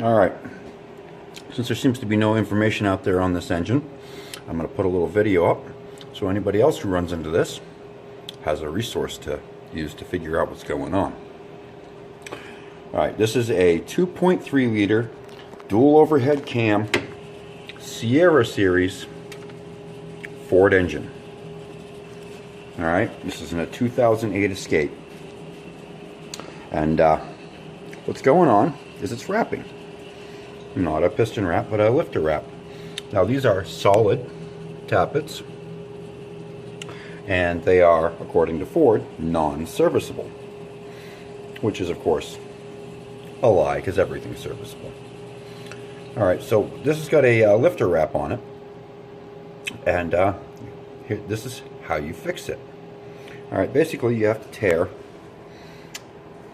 Alright, since there seems to be no information out there on this engine, I'm going to put a little video up so anybody else who runs into this has a resource to use to figure out what's going on. Alright, this is a 2.3 liter dual overhead cam Sierra series Ford engine. Alright, this is in a 2008 Escape. And what's going on is it's wrapping. Not a piston wrap, but a lifter wrap. Now these are solid tappets, and they are, according to Ford, non-serviceable, which is of course a lie, because everything's serviceable. Alright, so this has got a lifter wrap on it, and here, this is how you fix it. Alright, basically you have to tear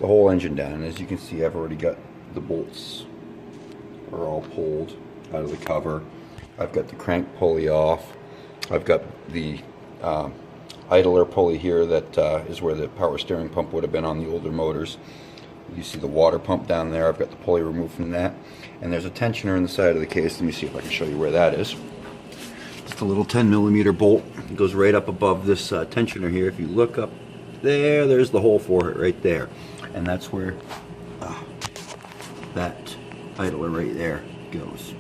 the whole engine down, and as you can see, I've already got the bolts are all pulled out of the cover. I've got the crank pulley off. I've got the idler pulley here that is where the power steering pump would have been on the older motors. You see the water pump down there. I've got the pulley removed from that, and there's a tensioner in the side of the case. Let me see if I can show you where that is. Just a little 10mm bolt. It goes right up above this tensioner here. If you look up there, there's the hole for it right there, and that's where that idler right there goes.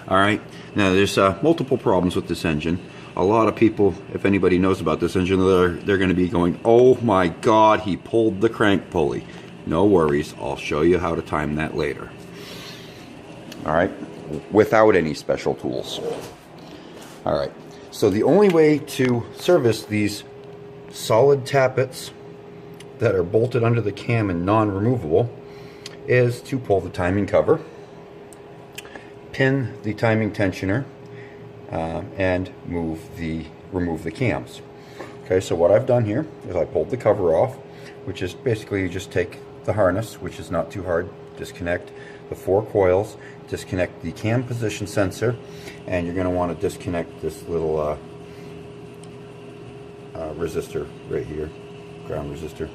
Alright, now there's multiple problems with this engine. A lot of people, if anybody knows about this engine, they're going to be going, oh my god, he pulled the crank pulley. No worries, I'll show you how to time that later. Alright, without any special tools. Alright, so the only way to service these solid tappets that are bolted under the cam and non-removable is to pull the timing cover, pin the timing tensioner, and remove the cams. Okay, so what I've done here is I pulled the cover off, which is basically you just take the harness, which is not too hard, disconnect the 4 coils, disconnect the cam position sensor, and you're going to want to disconnect this little resistor right here, ground resistor.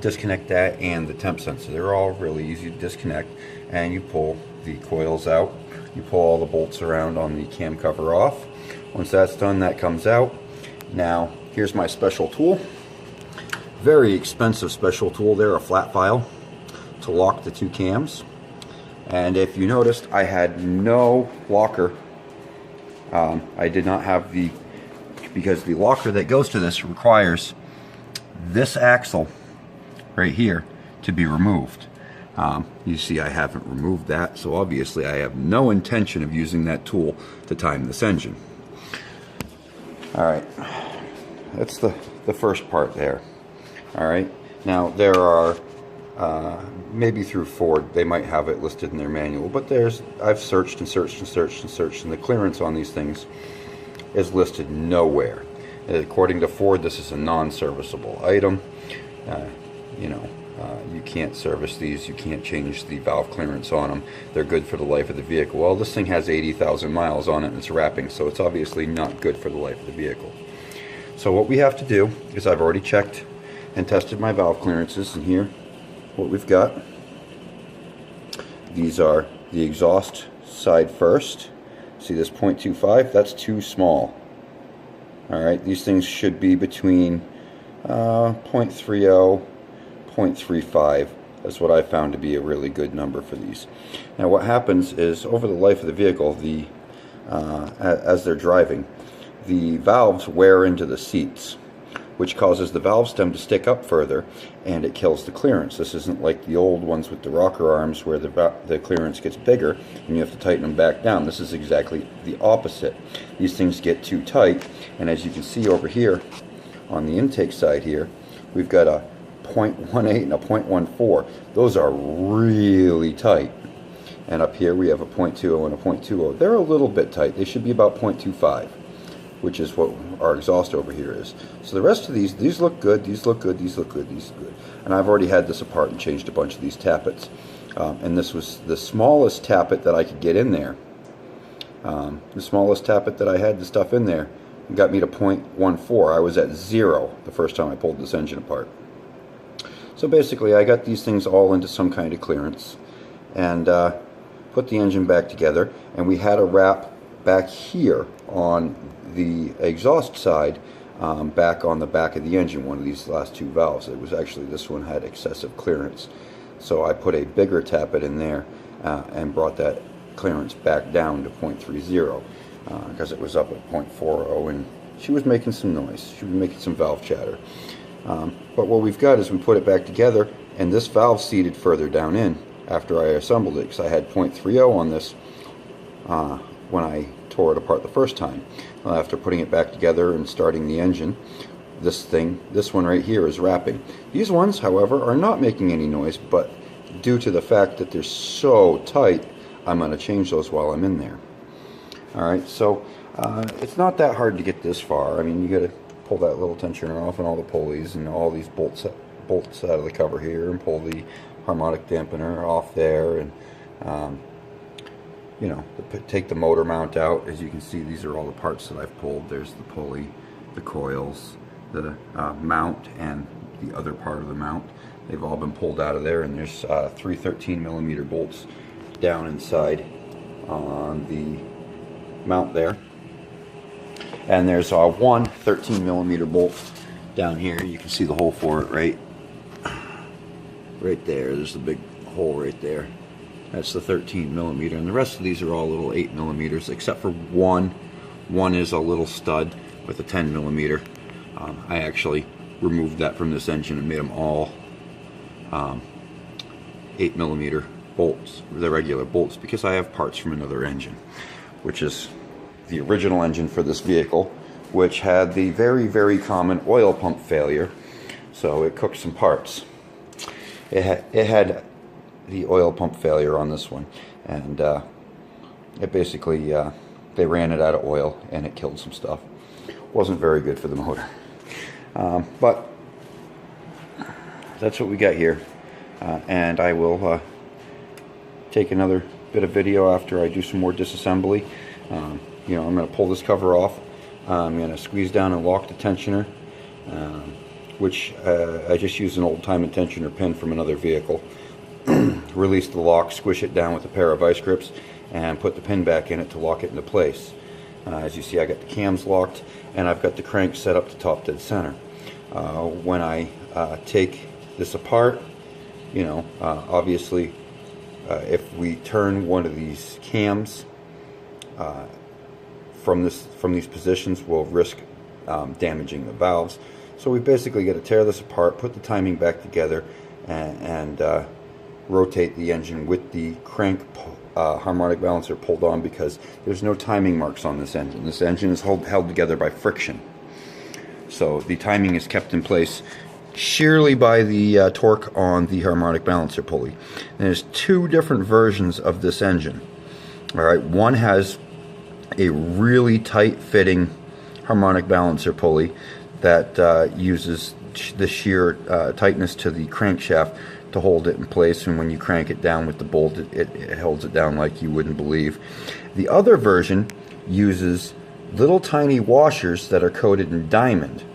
Disconnect that and the temp sensor. They're all really easy to disconnect, and you pull the coils out. You pull all the bolts around on the cam cover off. Once that's done, that comes out. Now here's my special tool. Very expensive special tool there, a flat file to lock the 2 cams. And if you noticed, I had no locker. I did not have because the locker that goes to this requires this axle right here to be removed. You see I haven't removed that, so obviously I have no intention of using that tool to time this engine. Alright, that's the first part there. Alright, now there are maybe through Ford they might have it listed in their manual, but I've searched and searched and searched and searched, and the clearance on these things is listed nowhere. According to Ford, this is a non-serviceable item. You can't service these, you can't change the valve clearance on them. They're good for the life of the vehicle. Well, this thing has 80,000 miles on it and it's wrapping, so it's obviously not good for the life of the vehicle. So what we have to do is, I've already checked and tested my valve clearances, and here what we've got. These are the exhaust side first. See this 0.25? That's too small. Alright, these things should be between 0.30, 0.35. That's what I found to be a really good number for these. Now what happens is, over the life of the vehicle, as they're driving, the valves wear into the seats, which causes the valve stem to stick up further, and it kills the clearance. This isn't like the old ones with the rocker arms where the clearance gets bigger and you have to tighten them back down. This is exactly the opposite. These things get too tight, and as you can see over here on the intake side here, we've got a 0.18 and a 0.14. Those are really tight. And up here we have a 0.20 and a 0.20. They're a little bit tight. They should be about 0.25, which is what our exhaust over here is. So the rest of these look good, these look good, these look good, these look good. And I've already had this apart and changed a bunch of these tappets. And this was the smallest tappet that I could get in there. The smallest tappet that I had the stuff in there got me to 0.14. I was at 0 the first time I pulled this engine apart. So basically I got these things all into some kind of clearance and put the engine back together, and we had a wrap back here on the exhaust side, back on the back of the engine, one of these last two valves. It was actually, this one had excessive clearance, so I put a bigger tappet in there and brought that clearance back down to 0.30 because it was up at 0.40, and she was making some noise. She was making some valve chatter. But what we've got is we put it back together, and this valve seated further down in after I assembled it, because I had 0.30 on this when I tore it apart the first time. After putting it back together and starting the engine, this one right here is wrapping. These ones, however, are not making any noise, but due to the fact that they're so tight, I'm going to change those while I'm in there. Alright, so it's not that hard to get this far. I mean, you got to pull that little tensioner off and all the pulleys and all these bolts out of the cover here, and pull the harmonic dampener off there, and you know, take the motor mount out. As you can see, these are all the parts that I've pulled. There's the pulley, the coils, the mount, and the other part of the mount. They've all been pulled out of there, and there's 3 13mm bolts down inside on the mount there, and there's one 13mm bolt down here. You can see the hole for it right there. There's the big hole right there. That's the 13mm, and the rest of these are all little 8mm, except for one. One is a little stud with a 10mm. I actually removed that from this engine and made them all 8mm bolts, the regular bolts, because I have parts from another engine, which is the original engine for this vehicle, which had the very, very common oil pump failure. So it cooked some parts. It had the oil pump failure on this one, and it basically they ran it out of oil and it killed some stuff. Wasn't very good for the motor, but that's what we got here, and I will take another bit of video after I do some more disassembly. You know, I'm going to pull this cover off. I'm going to squeeze down and lock the tensioner, which I just used an old timey tensioner pin from another vehicle. Release the lock, squish it down with a pair of vice grips, and put the pin back in it to lock it into place. As you see, I got the cams locked, and I've got the crank set up to top dead center. When I take this apart, you know, obviously if we turn one of these cams from these positions, we'll risk damaging the valves. So we basically got to tear this apart, put the timing back together, and rotate the engine with the crank harmonic balancer pulled on, because there's no timing marks on this engine. This engine is held together by friction. So the timing is kept in place sheerly by the torque on the harmonic balancer pulley. And there's two different versions of this engine. Alright, one has a really tight fitting harmonic balancer pulley that uses the sheer tightness to the crankshaft to hold it in place, and when you crank it down with the bolt, it holds it down like you wouldn't believe. The other version uses little tiny washers that are coated in diamond.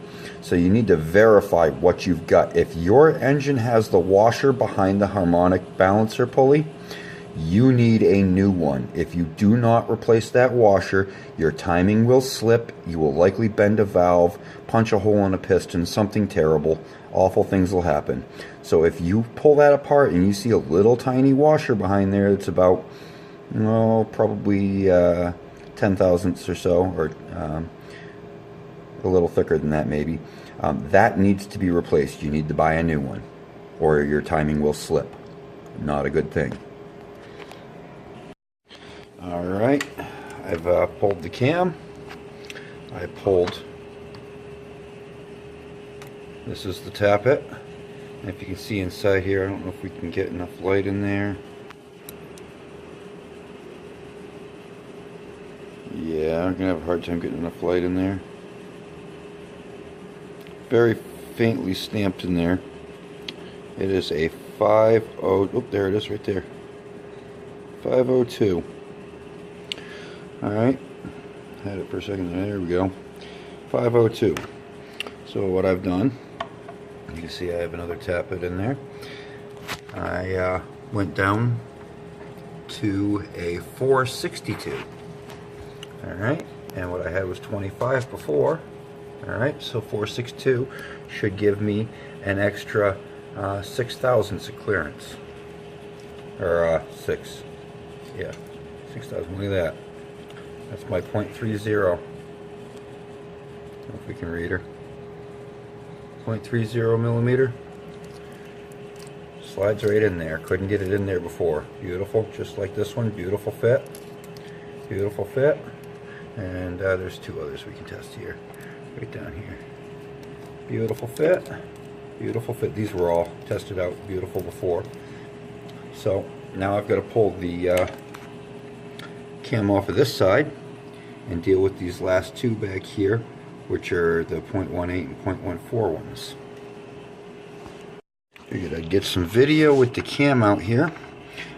So you need to verify what you've got. If your engine has the washer behind the harmonic balancer pulley, you need a new one. If you do not replace that washer, your timing will slip, you will likely bend a valve, punch a hole in a piston, something terrible, awful things will happen. So if you pull that apart and you see a little tiny washer behind there that's about, probably 10 thousandths or so, or a little thicker than that maybe, that needs to be replaced. You need to buy a new one, or your timing will slip. Not a good thing. Alright, I've pulled the cam. I pulled, this is the tappet. And if you can see inside here, I don't know if we can get enough light in there. Yeah, I'm going to have a hard time getting enough light in there. Very faintly stamped in there. It is a 50, oh, there it is right there. 502. Alright, had it for a second, there we go. 502. So what I've done You can see I have another tappet in there. I went down to a 462. Alright, and what I had was 25 before. Alright, so 462 should give me an extra 6 thousandths of clearance. Or 6. Yeah, 6 thousand. Look at that. That's my .30. If we can read her. 0.30 millimeter. Slides right in there. Couldn't get it in there before. Beautiful, just like this one. Beautiful fit. Beautiful fit. And there's two others we can test here. Right down here. Beautiful fit. Beautiful fit. These were all tested out beautiful before. So now I've got to pull the cam off of this side and deal with these last two back here, which are the 0.18 and 0.14 ones. Figured I'd get some video with the cam out here.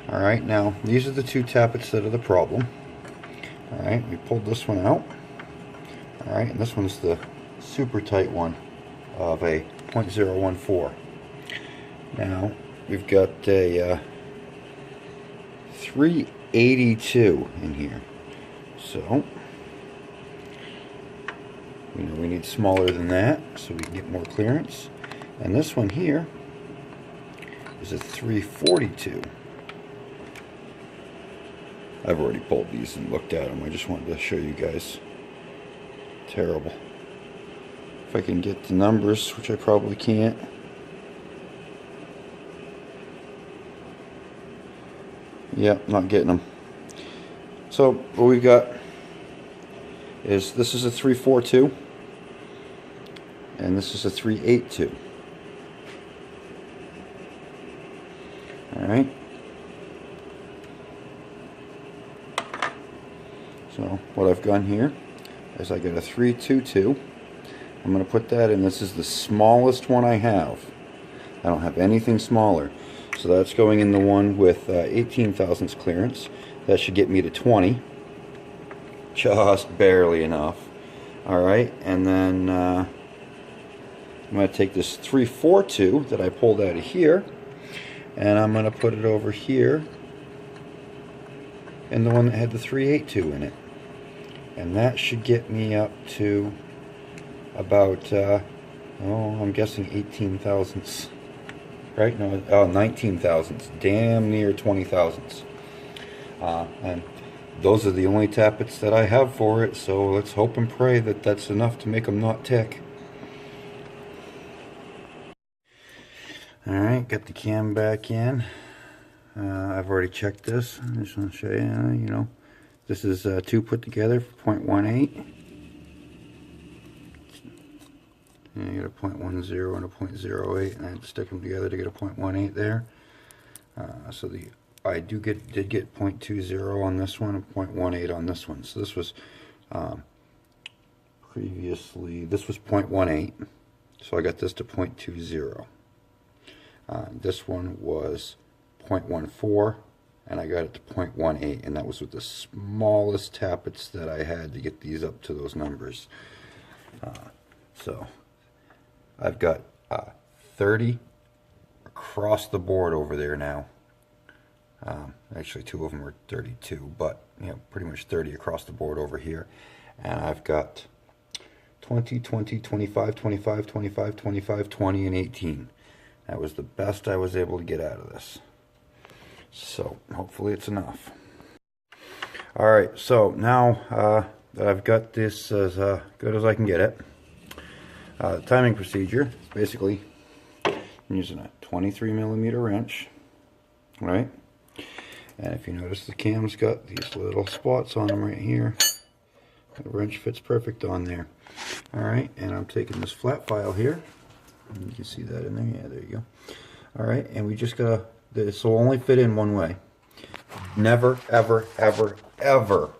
Alright, now these are the two tappets that are the problem. Alright, we pulled this one out. Alright, and this one's the super tight one of a 0.014. Now, we've got a 382 in here. So, we know we need smaller than that so we can get more clearance. And this one here is a 342. I've already pulled these and looked at them. I just wanted to show you guys. Terrible. If I can get the numbers, which I probably can't. Yep, not getting them. So what we've got is this is a 342 and this is a 382. Alright. So what I've done here is I got a 322. I'm going to put that in. This is the smallest one I have. I don't have anything smaller. So that's going in the one with 18 thousandths clearance. That should get me to 20. Just barely enough. Alright, and then I'm going to take this 342 that I pulled out of here, and I'm going to put it over here in the one that had the 382 in it. And that should get me up to about, I'm guessing 18 thousandths. Right? No, 19 thousandths. Damn near 20 thousandths. And those are the only tappets that I have for it, so let's hope and pray that that's enough to make them not tick. Alright, got the cam back in. I've already checked this. I just want to show you, this is two put together for 0.18. And you get a 0.10 and a 0.08, and I had to stick them together to get a 0.18 there. So I did get 0.20 on this one and 0.18 on this one. So this was previously, this was 0.18. So I got this to 0.20. This one was 0.14, and I got it to 0.18, and that was with the smallest tappets that I had to get these up to those numbers. So I've got 30 across the board over there now. Actually, two of them are 32, but pretty much 30 across the board over here. And I've got 20, 20, 25, 25, 25, 25, 20, and 18. That was the best I was able to get out of this. So hopefully it's enough. Alright, so now that I've got this as good as I can get it, the timing procedure is basically I'm using a 23mm wrench, right? And if you notice, the cam's got these little spots on them right here. The wrench fits perfect on there. Alright, and I'm taking this flat file here. You can see that in there. Yeah, there you go. Alright, and we just gotta, this will only fit in one way. Never, ever, ever, ever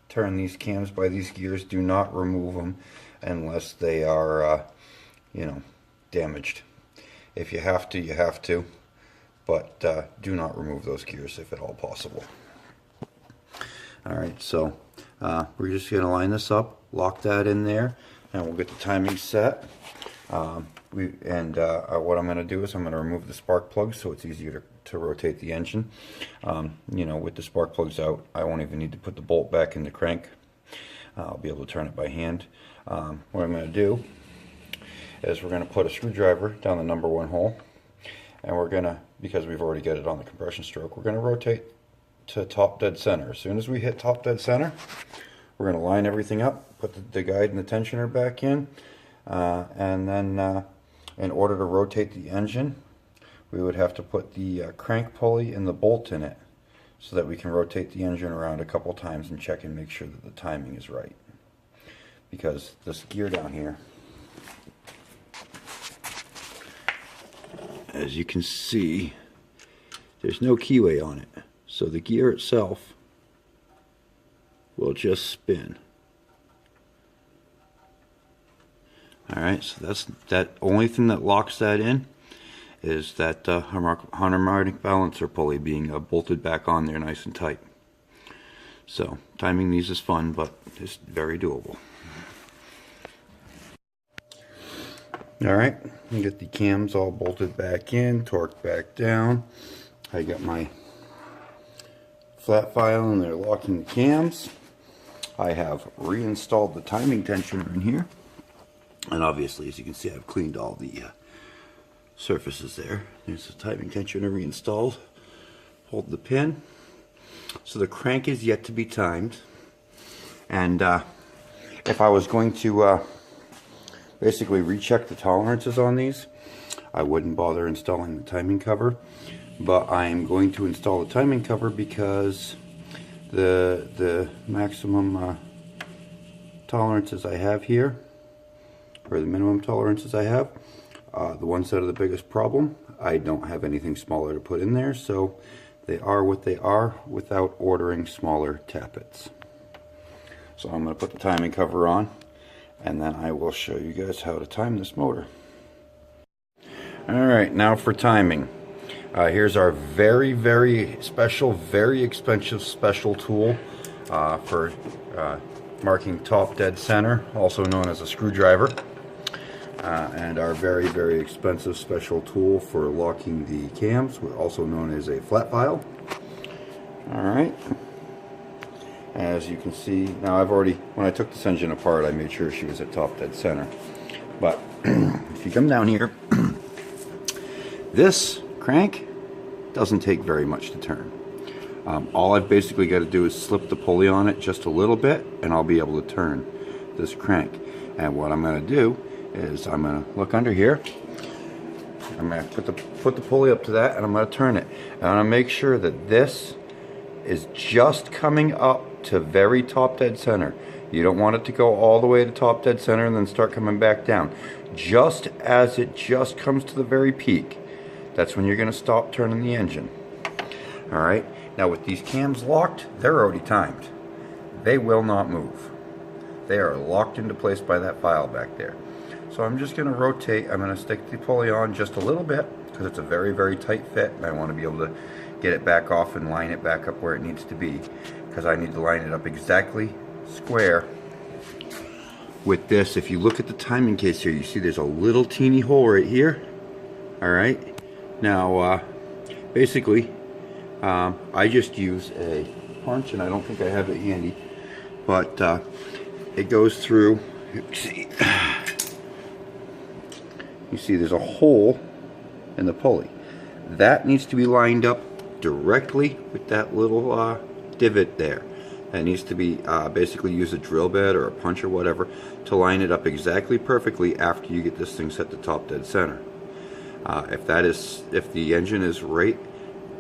turn these cams by these gears. Do not remove them unless they are, damaged. If you have to, you have to. But do not remove those gears if at all possible. Alright, so we're just going to line this up, lock that in there, and we'll get the timing set. What I'm going to do is I'm going to remove the spark plugs so it's easier to rotate the engine. You know, with the spark plugs out, I won't even need to put the bolt back in the crank. I'll be able to turn it by hand. What I'm going to do is we're going to put a screwdriver down the number 1 hole, and we're going to, because we've already got it on the compression stroke, we're going to rotate to top dead center. As soon as we hit top dead center, we're going to line everything up, put the guide and the tensioner back in, and then in order to rotate the engine, we would have to put the crank pulley and the bolt in it so that we can rotate the engine around a couple times and check and make sure that the timing is right. Because this gear down here, as you can see, there's no keyway on it. So the gear itself will just spin. Alright, so that's that. Only thing that locks that in is that harmonic balancer pulley being bolted back on there nice and tight. So timing these is fun, but it's very doable. Alright, you get the cams all bolted back in, torqued back down. I got my flat file and they're locking the cams. I have reinstalled the timing tensioner in here. And obviously, as you can see, I've cleaned all the surfaces there. There's the timing tensioner reinstalled. Hold the pin. So the crank is yet to be timed. And if I was going to basically recheck the tolerances on these, I wouldn't bother installing the timing cover. But I am going to install the timing cover because the maximum tolerances I have here, or the minimum tolerances I have, the ones that are the biggest problem, I don't have anything smaller to put in there, so they are what they are without ordering smaller tappets. So I'm going to put the timing cover on, and then I will show you guys how to time this motor. Alright, now for timing. Here's our very, very special, very expensive special tool for marking top dead center, also known as a screwdriver. And our very, very expensive special tool for locking the cams, also known as a flat file. Alright. As you can see, now I've already, when I took this engine apart, I made sure she was at top dead center. But if you come down here, this crank doesn't take very much to turn. All I've basically got to do is slip the pulley on it just a little bit, and I'll be able to turn this crank. And what I'm going to do is I'm going to look under here. I'm going to put the pulley up to that, and I'm going to turn it. And I'm going to make sure that this is just coming up to very top dead center. You don't want it to go all the way to top dead center and then start coming back down. Just as it just comes to the very peak, that's when you're going to stop turning the engine. Alright, now with these cams locked, they're already timed. They will not move. They are locked into place by that file back there. So I'm just going to rotate. I'm going to stick the pulley on just a little bit because it's a very, very tight fit, and I want to be able to get it back off and line it back up where it needs to be, because I need to line it up exactly square with this. If you look at the timing case here, you see there's a little teeny hole right here. Alright, now basically I just use a punch, and I don't think I have it handy, but it goes through. You see there's a hole in the pulley. That needs to be lined up directly with that little divot there. That needs to be basically use a drill bit or a punch or whatever to line it up exactly perfectly after you get this thing set to top dead center. If the engine is right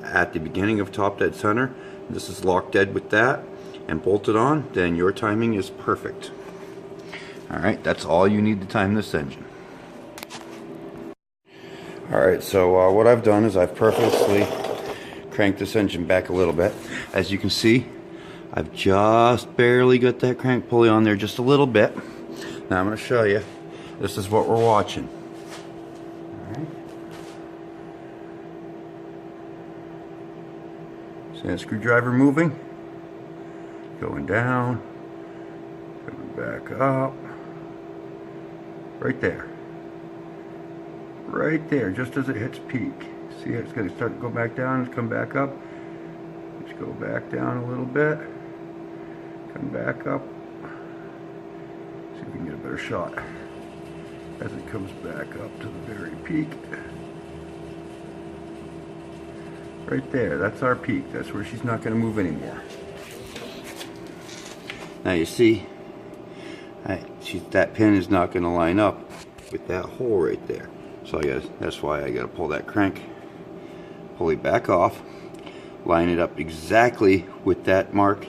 at the beginning of top dead center, this is locked dead with that and bolted on, then your timing is perfect. Alright, that's all you need to time this engine. Alright, so what I've done is I've purposely cranked this engine back a little bit. As you can see, I've just barely got that crank pulley on there just a little bit. Now I'm going to show you. This is what we're watching. Alright. See that screwdriver moving? Going down, coming back up, right there. right there, just as it hits peak. See, it's going to start to go back down, come back up. Let's go back down a little bit. Come back up. See if we can get a better shot as it comes back up to the very peak. Right there, that's our peak. That's where she's not going to move anymore. Now you see, that pin is not going to line up with that hole right there. So that's why I got to pull that crank pulley back off, line it up exactly with that mark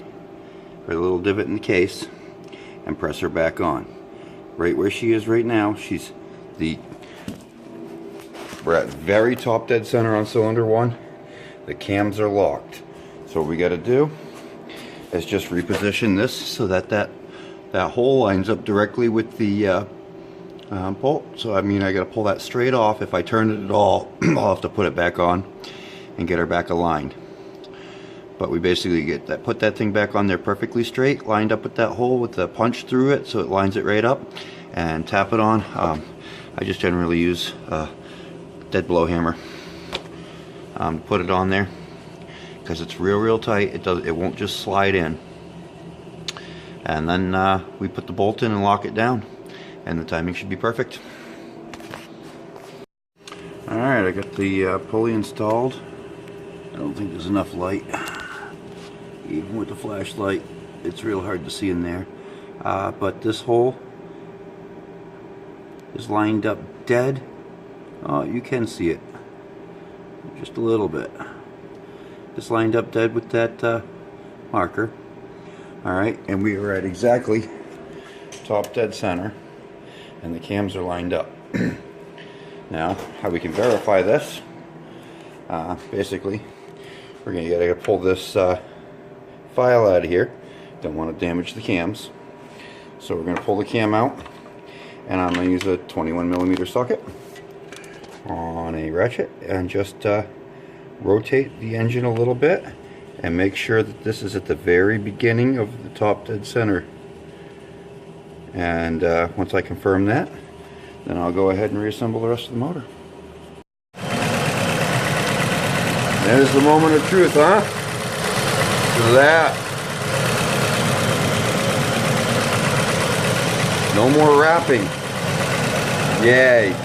or the little divot in the case, and press her back on. Right where she is right now, we're at very top dead center on cylinder 1. The cams are locked. So what we got to do is just reposition this so that hole lines up directly with the bolt. So I got to pull that straight off. If I turn it at all, I'll have to put it back on and get her back aligned. But we basically put that thing back on there perfectly straight, lined up with that hole with the punch through it so it lines it right up, and tap it on. I just generally use a dead blow hammer to put it on there, because it's real tight. It won't just slide in. And then we put the bolt in and lock it down, and the timing should be perfect. Alright, I got the pulley installed. I don't think there's enough light. Even with the flashlight, it's real hard to see in there. But this hole is lined up dead. Oh, you can see it. Just a little bit. Just lined up dead with that marker. Alright, and we are at exactly top dead center, and the cams are lined up. Now, how we can verify this, basically, we're going to pull this file out of here. Don't want to damage the cams. So we're going to pull the cam out, and I'm going to use a 21mm socket on a ratchet and just rotate the engine a little bit and make sure that this is at the very beginning of the top dead center. And once I confirm that, then I'll go ahead and reassemble the rest of the motor. There's the moment of truth, huh? Look at that. No more wrapping. Yay.